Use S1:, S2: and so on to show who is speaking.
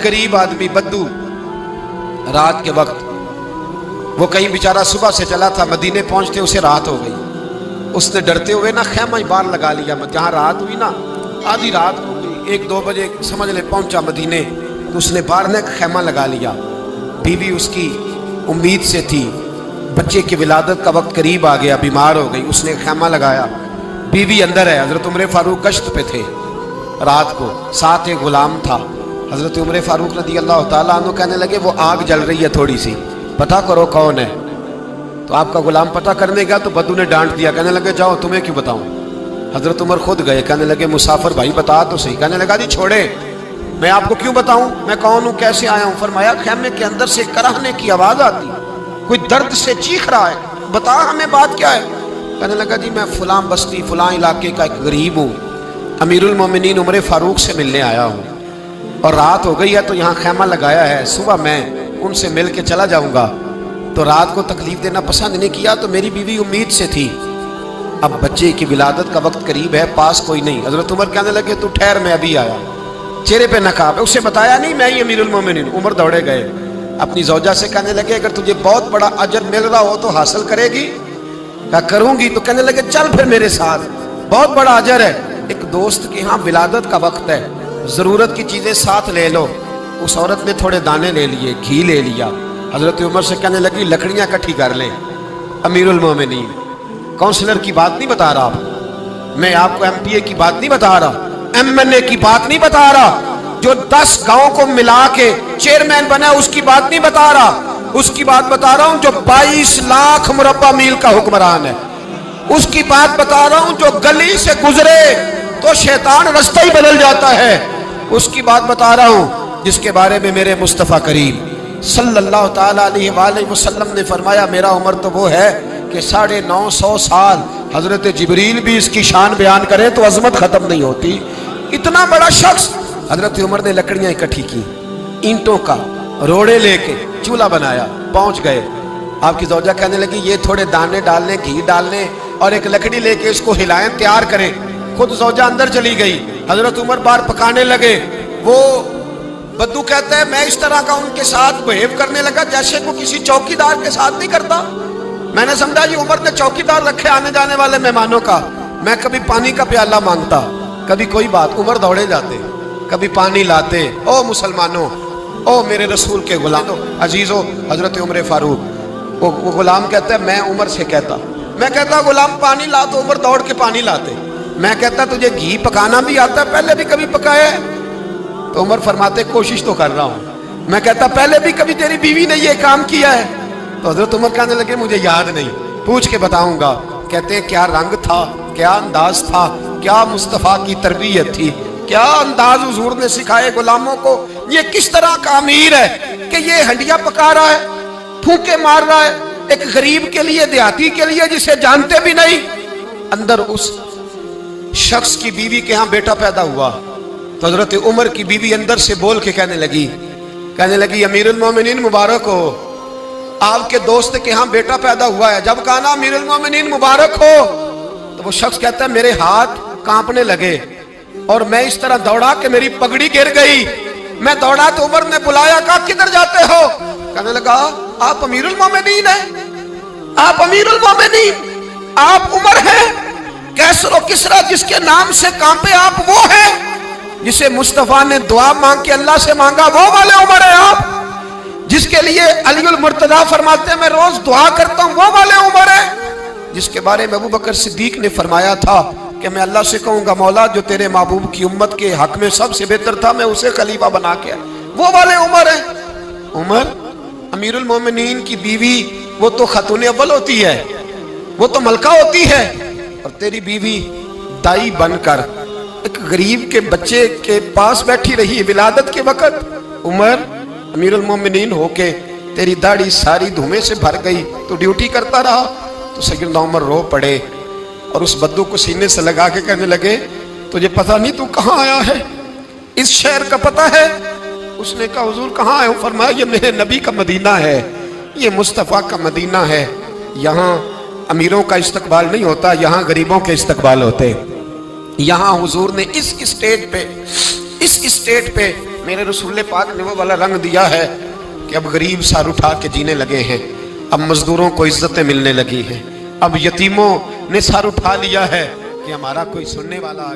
S1: गरीब आदमी बद्दू रात के वक्त वो कहीं बेचारा सुबह से चला था, मदीने पहुंचते उसे रात हो गई। उसने डरते हुए ना खैमा ही बाहर लगा लिया। जहाँ रात हुई ना, आधी रात हो गई, 1-2 बजे समझ ले पहुंचा मदीने, तो उसने बाहर ने खैमा लगा लिया। बीवी उसकी उम्मीद से थी, बच्चे की विलादत का वक्त करीब आ गया, बीमार हो गई, उसने खैमा लगाया। बीवी अंदर है, हजरत उमर फारूक गश्त पे थे रात को, साथ एक गुलाम था। हजरत उमर फारूक रज़ी अल्लाह ताला अन्हु कहने लगे वो आग जल रही है थोड़ी सी, पता करो कौन है। तो आपका गुलाम पता करने गया तो बद्दू ने डांट दिया, कहने लगे जाओ तुम्हें क्यों बताऊं। हजरत उमर खुद गए, कहने लगे मुसाफिर भाई बता तो सही। कहने लगा जी छोड़े, मैं आपको क्यों बताऊं, मैं कौन हूं, कैसे आया हूं। फरमाया खैमे के अंदर से कराहने की आवाज आती, कोई दर्द से चीख रहा है, बता हमें बात क्या है। कहने लगा जी मैं फलां बस्ती फलां इलाके का एक गरीब हूँ, अमीरुल मोमिनीन उमर फारूक से मिलने आया हूँ, और रात हो गई है तो यहाँ खैमा लगाया है, सुबह मैं उनसे मिल के चला जाऊँगा। तो रात को तकलीफ देना पसंद नहीं किया, तो मेरी बीवी उम्मीद से थी, अब बच्चे की विलादत का वक्त करीब है, पास कोई नहीं। हजरत उमर कहने लगे तू ठहर, मैं अभी आया। चेहरे पे नकाब है, उसे बताया नहीं मैं ही अमीरुल मोमिनीन। उमर दौड़े गए, अपनी ज़ौजा से कहने लगे अगर तुझे बहुत बड़ा अजर मिल रहा हो तो हासिल करेगी। क्या करूंगी। तो कहने लगे चल फिर मेरे साथ, बहुत बड़ा अजर है। एक दोस्त के यहाँ विलादत का वक्त है, ज़रूरत की चीज़ें साथ ले लो। उस औरत ने थोड़े दाने ले लिए, घी ले लिया। हजरत उमर से कहने लगी लकड़ियाँ इकट्ठी कर लें। अमीरुल मोमिनीन, काउंसलर की बात नहीं बता रहा मैं आपको, MPA की बात नहीं बता रहा, MNA की बात नहीं बता रहा, जो 10 गांव को मिला के चेयरमैन बना उसकी बात नहीं बता रहा, उसकी बात बता रहा हूं जो 22 लाख मुरब्बा मील का हुक्मरान है। उसकी बात बता रहा हूं जो गली से गुजरे तो शैतान रास्ता ही बदल जाता है। उसकी बात बता रहा हूं जिसके बारे में मेरे मुस्तफ़ा करीम सल्लल्लाहु ताला अलैहि वसल्लम ने फरमाया मेरा उम्र तो वो है कि 950 साल हजरत जिब्रील भी इसकी शान बयान करे तो अजमत खत्म नहीं होती। इतना बड़ा शख्स। हजरत उमर ने लकड़ियां इकट्ठी की, ईंटों का रोड़े लेके चूल्हा बनाया, पहुंच गए। आपकी ज़ौजा कहने लगी ये थोड़े दाने डालने, घी डालने और एक लकड़ी लेके इसको हिलाएं, तैयार करें। खुद ज़ौजा अंदर चली गई, हजरत उमर बाहर पकाने लगे। वो बद्दू कहता है मैं इस तरह का उनके साथ बिहेव करने लगा जैसे को किसी चौकीदार के साथ नहीं करता। मैंने समझा जी उमर ने चौकीदार रखे आने जाने वाले मेहमानों का। मैं कभी पानी का प्याला मांगता, कभी कोई बात, उमर दौड़े जाते, कभी पानी लाते। ओ मुसलमानों, ओ मेरे रसूल के गुलाम अजीजों, हजरत उमर फारूक। वो गुलाम कहता है मैं उमर से कहता, मैं कहता गुलाम पानी ला, तो उमर दौड़ के पानी लाते। मैं कहता तुझे घी पकाना भी आता है, पहले भी कभी पकाया है? तो उमर फरमाते कोशिश तो कर रहा हूं। मैं कहता पहले भी कभी तेरी बीवी ने ये काम किया है? तो हजरत उमर कहने लगे मुझे याद नहीं, पूछ के बताऊंगा। कहते क्या रंग था, क्या अंदाज था, क्या मुस्तफ़ा की तरबियत थी, क्या अंदाज हुजूर ने सिखाए गुलामों को। ये किस तरह का अमीर है कि ये हंडिया पका रहा है, फूके मार रहा है एक गरीब के लिए, देहाती के लिए जिसे जानते भी नहीं। अंदर उस शख्स की बीवी के यहाँ बेटा पैदा हुआ तो हजरत उमर की बीवी अंदर से बोल के कहने लगी अमीरुल मोमिनीन मुबारक हो, आपके दोस्त के यहाँ बेटा पैदा हुआ है। जब कहा ना अमीरुल मोमिनीन मुबारक हो तो वो शख्स कहता है मेरे हाथ कांपने लगे और मैं इस तरह दौड़ा कि मेरी पगड़ी गिर गई। मैं दौड़ा तो उमर ने बुलाया, कहा किधर जाते हो? कहने लगा आप अमीरुल मोमिनीन हैं, आप अमीरुल मोमिनीन, आप उमर हैं। कैसर किसरा जिसके नाम से कांपे आप वो हैं जिसे मुस्तफा ने दुआ मांग के अल्लाह से मांगा, वो वाले उमर है आप। जिसके लिए अलीउल मुर्तजा फरमाते हैं मैं रोज दुआ करता हूं, वो वाले उमर है। जिसके बारे में अबू बकर सिद्दीक ने फरमाया था कि मैं अल्लाह से कहूंगा मौला जो तेरे महबूब की उम्मत के हक में सबसे बेहतर था मैं उसे खलीफा बना के, वो वाले उमर है। उमर अमीरुल मोमिनीन की बीवी वो तो खतून अव्वल होती है, वो तो मलका होती है, और तेरी बीवी दाई बनकर एक गरीब के बच्चे के पास बैठी रही विलादत के वक्त। उमर अमीरुल मोमिनीन होके तेरी दाढ़ी सारी धुएं से भर गई तो ड्यूटी करता रहा। तो सैयदना उमर रो पड़े और उस बद्दू को सीने से लगा के कहने लगे तुझे पता नहीं तू कहाँ आया है, इस शहर का पता है? उसने कहा हुजूर कहाँ आया हूँ? फरमाया ये मेरे नबी का मदीना है, ये मुस्तफ़ा का मदीना है। यहाँ अमीरों का इस्तकबाल नहीं होता, यहाँ गरीबों के इस्तकबाल होते। यहाँ हुजूर ने इस स्टेज पे میرے رسول پاک نے وہ والا رنگ دیا ہے کہ اب غریب سر اٹھا کے جینے لگے ہیں، اب مزدوروں کو عزتیں ملنے لگی ہیں، اب یتیموں نے سر اٹھا لیا ہے کہ ہمارا کوئی سننے والا